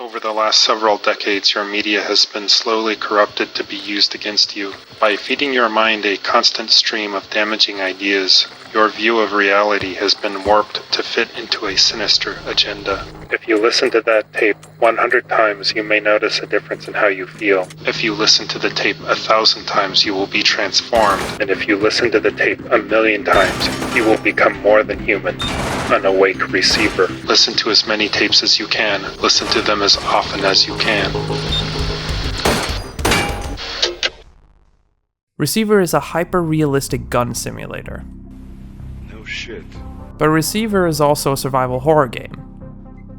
Over the last several decades, your media has been slowly corrupted to be used against you. By feeding your mind a constant stream of damaging ideas, your view of reality has been warped to fit into a sinister agenda. If you listen to that tape 100 times, you may notice a difference in how you feel. If you listen to the tape 1,000 times, you will be transformed. And if you listen to the tape 1,000,000 times, you will become more than human. An awake receiver. Listen to as many tapes as you can. Listen to them as often as you can. Receiver is a hyper-realistic gun simulator. No shit. But Receiver is also a survival horror game.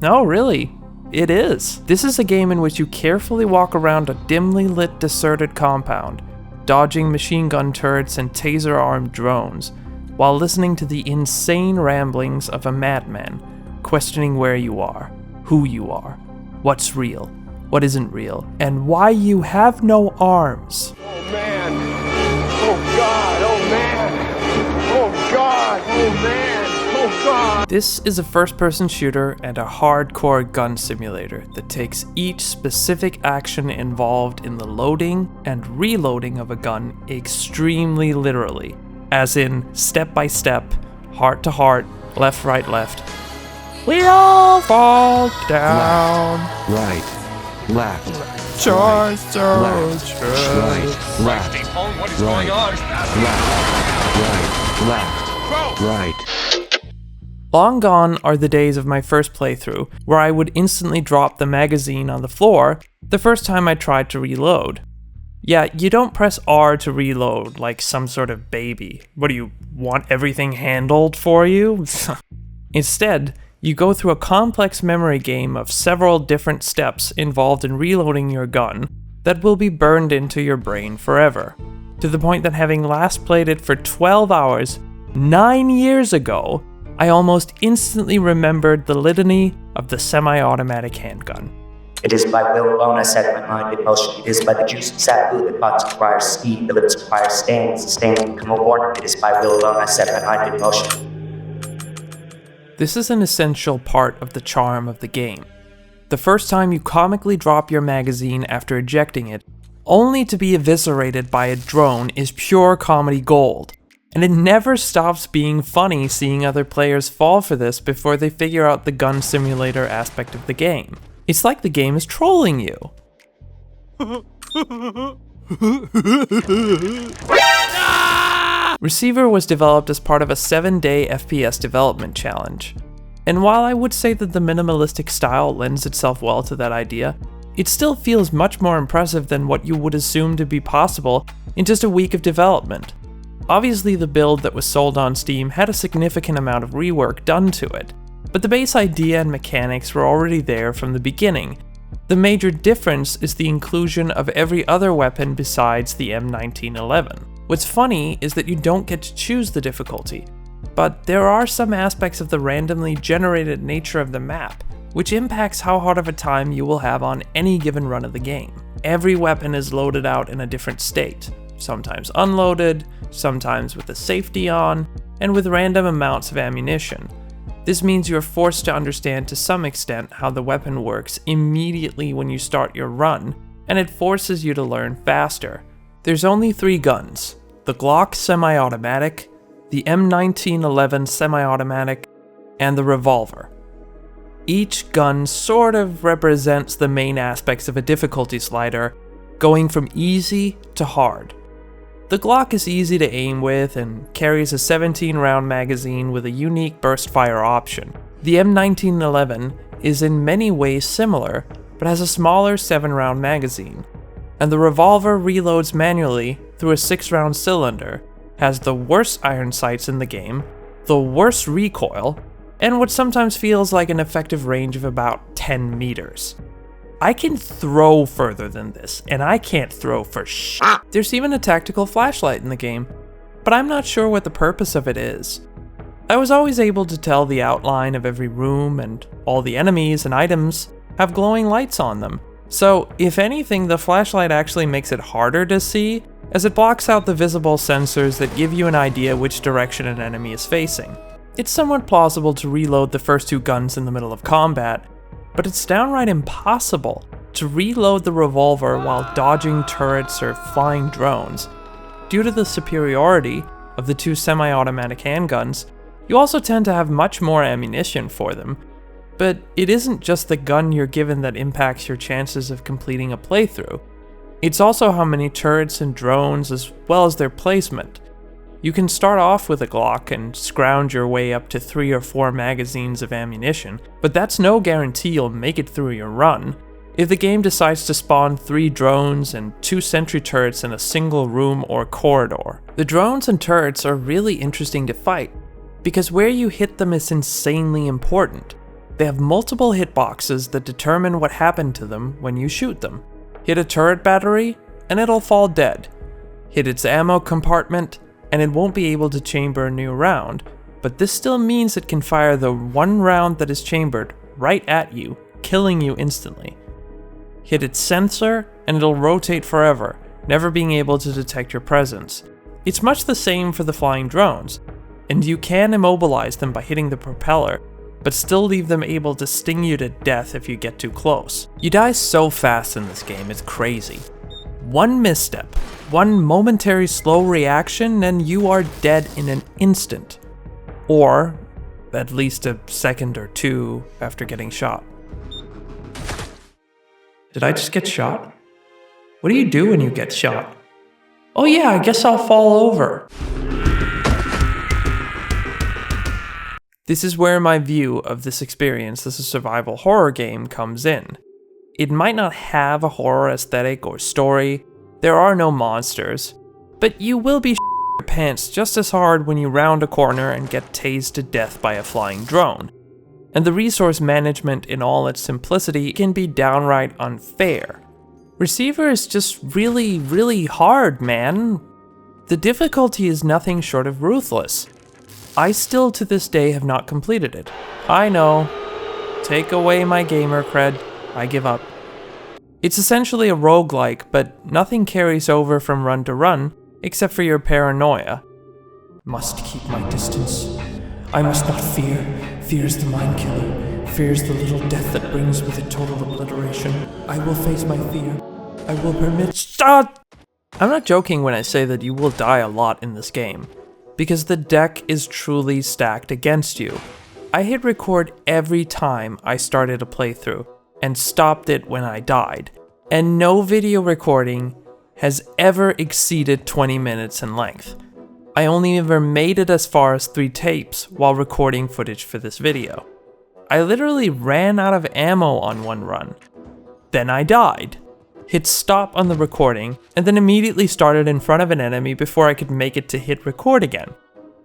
No, really, it is. This is a game in which you carefully walk around a dimly lit, deserted compound, dodging machine gun turrets and taser-armed drones, while listening to the insane ramblings of a madman, questioning where you are, who you are, what's real, what isn't real, and why you have no arms. Oh man! Oh god! Oh man! Oh god! Oh man! Oh god! This is a first-person shooter and a hardcore gun simulator that takes each specific action involved in the loading and reloading of a gun extremely literally, as in step by step, heart to heart, left, right, left. We all fall down. Left, right, left, Choice, left, right, left, What is right, going on? left, right. Long gone are the days of my first playthrough, where I would instantly drop the magazine on the floor the first time I tried to reload. Yeah, you don't press R to reload like some sort of baby. What do you want everything handled for you? Instead, you go through a complex memory game of several different steps involved in reloading your gun that will be burned into your brain forever. To the point that having last played it for 12 hours, 9 years ago, I almost instantly remembered the litany of the semi-automatic handgun. It is by will alone I set my mind in motion. It is by the juice of sap food that thoughts require speed, the lips require stains, the stains become a warning. It is by will alone I set my mind in motion. This is an essential part of the charm of the game. The first time you comically drop your magazine after ejecting it, only to be eviscerated by a drone, is pure comedy gold. And it never stops being funny seeing other players fall for this before they figure out the gun simulator aspect of the game. It's like the game is trolling you. Receiver was developed as part of a 7-day FPS development challenge. And while I would say that the minimalistic style lends itself well to that idea, it still feels much more impressive than what you would assume to be possible in just a week of development. Obviously, the build that was sold on Steam had a significant amount of rework done to it, but the base idea and mechanics were already there from the beginning. The major difference is the inclusion of every other weapon besides the M1911. What's funny is that you don't get to choose the difficulty, but there are some aspects of the randomly generated nature of the map which impacts how hard of a time you will have on any given run of the game. Every weapon is loaded out in a different state, sometimes unloaded, sometimes with the safety on, and with random amounts of ammunition. This means you are forced to understand to some extent how the weapon works immediately when you start your run, and it forces you to learn faster. There's only 3 guns: the Glock semi-automatic, the M1911 semi-automatic, and the revolver. Each gun sort of represents the main aspects of a difficulty slider, going from easy to hard. The Glock is easy to aim with and carries a 17-round magazine with a unique burst fire option. The M1911 is in many ways similar, but has a smaller 7-round magazine. And the revolver reloads manually through a 6-round cylinder, has the worst iron sights in the game, the worst recoil, and what sometimes feels like an effective range of about 10 meters. I can throw further than this, and I can't throw for shit. There's even a tactical flashlight in the game, but I'm not sure what the purpose of it is. I was always able to tell the outline of every room, and all the enemies and items have glowing lights on them. So, if anything, the flashlight actually makes it harder to see, as it blocks out the visible sensors that give you an idea which direction an enemy is facing. It's somewhat plausible to reload the first 2 guns in the middle of combat, but it's downright impossible to reload the revolver while dodging turrets or flying drones. Due to the superiority of the two semi-automatic handguns, you also tend to have much more ammunition for them. But it isn't just the gun you're given that impacts your chances of completing a playthrough. It's also how many turrets and drones as well as their placement. You can start off with a Glock and scrounge your way up to 3 or 4 magazines of ammunition, but that's no guarantee you'll make it through your run. If the game decides to spawn 3 drones and 2 sentry turrets in a single room or corridor. The drones and turrets are really interesting to fight, because where you hit them is insanely important. They have multiple hitboxes that determine what happened to them when you shoot them. Hit a turret battery, and it'll fall dead. Hit its ammo compartment, and it won't be able to chamber a new round, but this still means it can fire the one round that is chambered right at you, killing you instantly. Hit its sensor, and it'll rotate forever, never being able to detect your presence. It's much the same for the flying drones, and you can immobilize them by hitting the propeller, but still leave them able to sting you to death if you get too close. You die so fast in this game, it's crazy. One misstep, one momentary slow reaction, and you are dead in an instant. Or at least a second or two after getting shot. Did I just get shot? What do you do when you get shot? Oh yeah, I guess I'll fall over. This is where my view of this experience as a survival horror game comes in. It might not have a horror aesthetic or story, there are no monsters, but you will be your pants just as hard when you round a corner and get tased to death by a flying drone. And the resource management in all its simplicity can be downright unfair. Receiver is just really hard, man. The difficulty is nothing short of ruthless. I still to this day have not completed it. I know. Take away my gamer cred. I give up. It's essentially a roguelike, but nothing carries over from run to run, except for your paranoia. Must keep my distance. I must not fear. Fear's the mind killer. Fear's the little death that brings with it total obliteration. I will face my fear. I will permit— Stop! I'm not joking when I say that you will die a lot in this game, because the deck is truly stacked against you. I hit record every time I started a playthrough, and stopped it when I died, and no video recording has ever exceeded 20 minutes in length. I only ever made it as far as 3 tapes while recording footage for this video. I literally ran out of ammo on one run. Then I died, hit stop on the recording, and then immediately started in front of an enemy before I could make it to hit record again.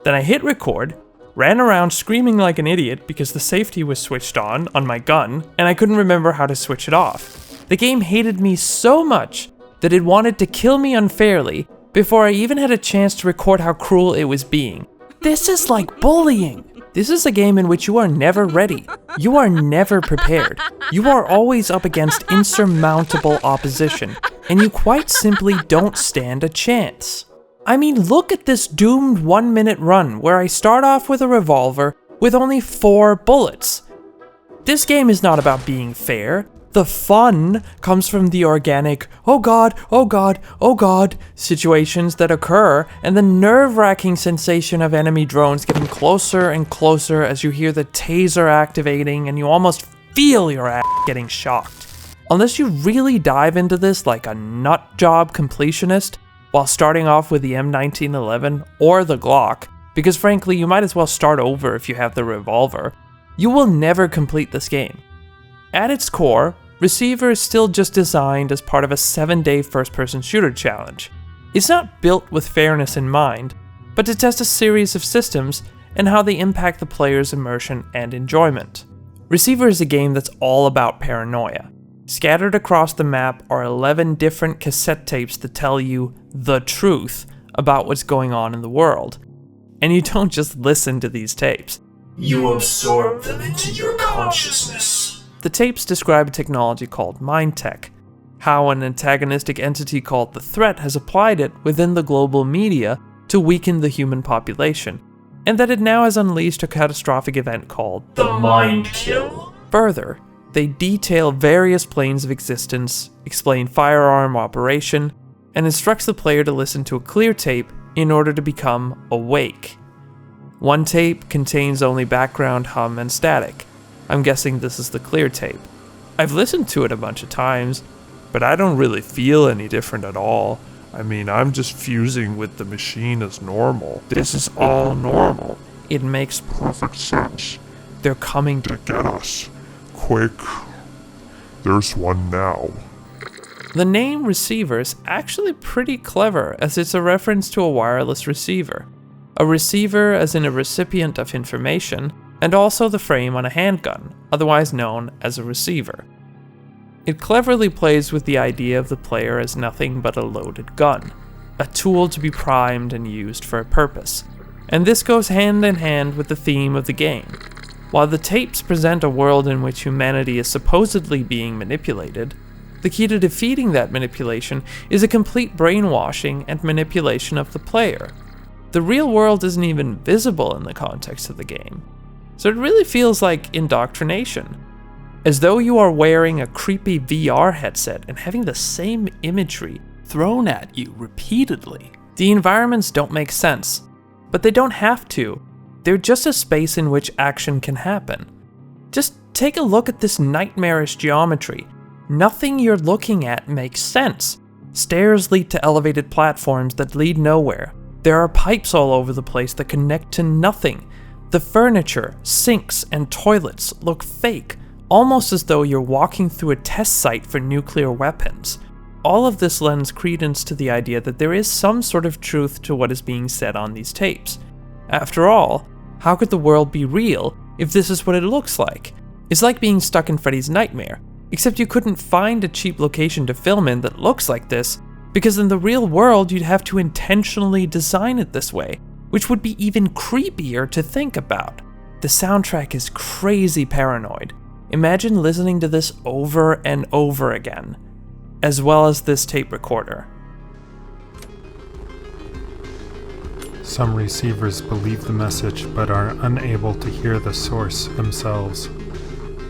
Then I hit record, ran around screaming like an idiot because the safety was switched on my gun, and I couldn't remember how to switch it off. The game hated me so much that it wanted to kill me unfairly before I even had a chance to record how cruel it was being. This is like bullying. This is a game in which you are never ready. You are never prepared. You are always up against insurmountable opposition, and you quite simply don't stand a chance. I mean, look at this doomed 1-minute run where I start off with a revolver with only 4 bullets. This game is not about being fair. The fun comes from the organic, oh god, oh god, oh god situations that occur, and the nerve-wracking sensation of enemy drones getting closer and closer as you hear the taser activating and you almost feel your ass getting shocked. Unless you really dive into this like a nutjob completionist while starting off with the M1911 or the Glock, because frankly you might as well start over if you have the revolver, you will never complete this game. At its core, Receiver is still just designed as part of a 7-day first-person shooter challenge. It's not built with fairness in mind, but to test a series of systems and how they impact the player's immersion and enjoyment. Receiver is a game that's all about paranoia. Scattered across the map are 11 different cassette tapes that tell you the truth about what's going on in the world. And you don't just listen to these tapes. You absorb them into your consciousness. The tapes describe a technology called Mindtech, how an antagonistic entity called the Threat has applied it within the global media to weaken the human population, and that it now has unleashed a catastrophic event called the Mindkill. Further, They detail various planes of existence, explain firearm operation, and instructs the player to listen to a clear tape in order to become awake. One tape contains only background hum and static. I'm guessing this is the clear tape. I've listened to it a bunch of times, but I don't really feel any different at all. I mean, I'm just fusing with the machine as normal. This is all normal. It makes perfect sense. They're coming to Get us. Quick. There's one now. The name receiver is actually pretty clever, as it's a reference to a wireless receiver. A receiver as in a recipient of information, and also the frame on a handgun, otherwise known as a receiver. It cleverly plays with the idea of the player as nothing but a loaded gun, a tool to be primed and used for a purpose. And this goes hand in hand with the theme of the game. While the tapes present a world in which humanity is supposedly being manipulated, the key to defeating that manipulation is a complete brainwashing and manipulation of the player. The real world isn't even visible in the context of the game, so it really feels like indoctrination. As though you are wearing a creepy VR headset and having the same imagery thrown at you repeatedly. The environments don't make sense, but they don't have to. They're just a space in which action can happen. Just take a look at this nightmarish geometry. Nothing you're looking at makes sense. Stairs lead to elevated platforms that lead nowhere. There are pipes all over the place that connect to nothing. The furniture, sinks, and toilets look fake, almost as though you're walking through a test site for nuclear weapons. All of this lends credence to the idea that there is some sort of truth to what is being said on these tapes. After all, how could the world be real if this is what it looks like? It's like being stuck in Freddy's nightmare, except you couldn't find a cheap location to film in that looks like this, because in the real world you'd have to intentionally design it this way, which would be even creepier to think about. The soundtrack is crazy paranoid. Imagine listening to this over and over again, as well as this tape recorder. Some receivers believe the message but are unable to hear the source themselves.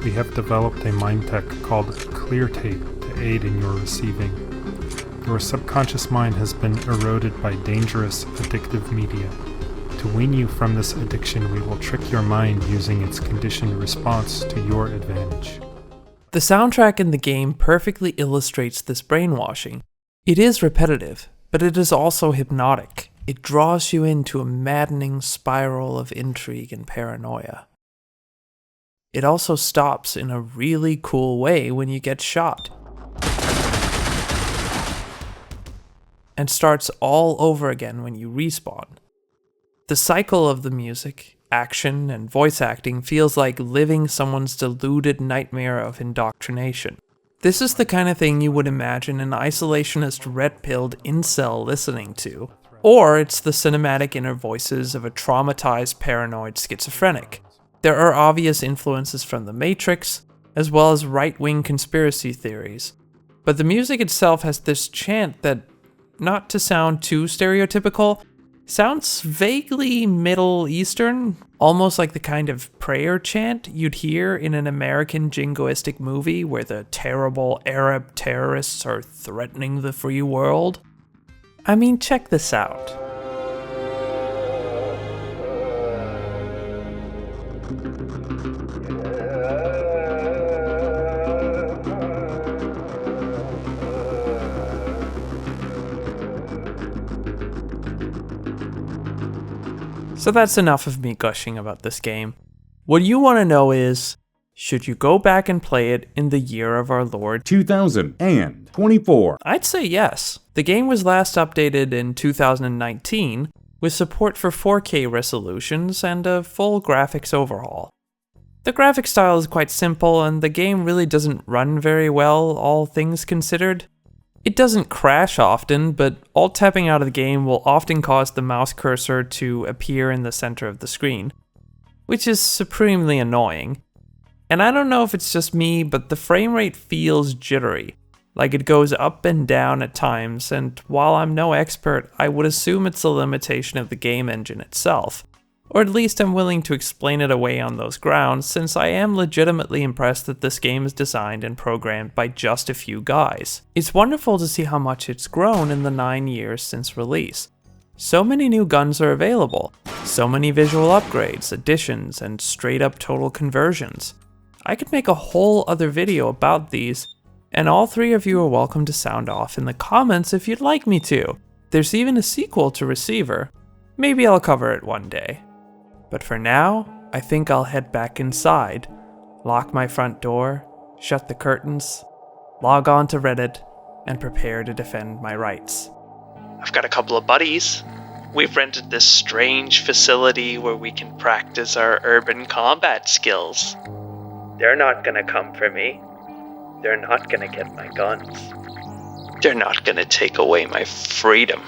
We have developed a mind tech called Clear Tape to aid in your receiving. Your subconscious mind has been eroded by dangerous, addictive media. To wean you from this addiction, we will trick your mind using its conditioned response to your advantage. The soundtrack in the game perfectly illustrates this brainwashing. It is repetitive, but it is also hypnotic. It draws you into a maddening spiral of intrigue and paranoia. It also stops in a really cool way when you get shot, and starts all over again when you respawn. The cycle of the music, action, and voice acting feels like living someone's deluded nightmare of indoctrination. This is the kind of thing you would imagine an isolationist red-pilled incel listening to, or it's the cinematic inner voices of a traumatized paranoid schizophrenic. There are obvious influences from The Matrix, as well as right-wing conspiracy theories, but the music itself has this chant that, not to sound too stereotypical, sounds vaguely Middle Eastern, almost like the kind of prayer chant you'd hear in an American jingoistic movie where the terrible Arab terrorists are threatening the free world. I mean, check this out. So that's enough of me gushing about this game. What you want to know is, should you go back and play it in the year of our Lord 2024? I'd say yes. The game was last updated in 2019, with support for 4K resolutions and a full graphics overhaul. The graphic style is quite simple, and the game really doesn't run very well, all things considered. It doesn't crash often, but alt-tapping out of the game will often cause the mouse cursor to appear in the center of the screen, which is supremely annoying. And I don't know if it's just me, but the frame rate feels jittery, like it goes up and down at times, and while I'm no expert, I would assume it's a limitation of the game engine itself. Or at least I'm willing to explain it away on those grounds, since I am legitimately impressed that this game is designed and programmed by just a few guys. It's wonderful to see how much it's grown in the 9 years since release. So many new guns are available, so many visual upgrades, additions, and straight up total conversions. I could make a whole other video about these, and all 3 of you are welcome to sound off in the comments if you'd like me to. There's even a sequel to Receiver. Maybe I'll cover it one day. But for now, I think I'll head back inside, lock my front door, shut the curtains, log on to Reddit, and prepare to defend my rights. I've got a couple of buddies. We've rented this strange facility where we can practice our urban combat skills. They're not gonna come for me. They're not gonna get my guns. They're not gonna take away my freedom.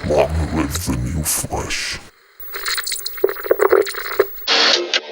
Long live the new flesh.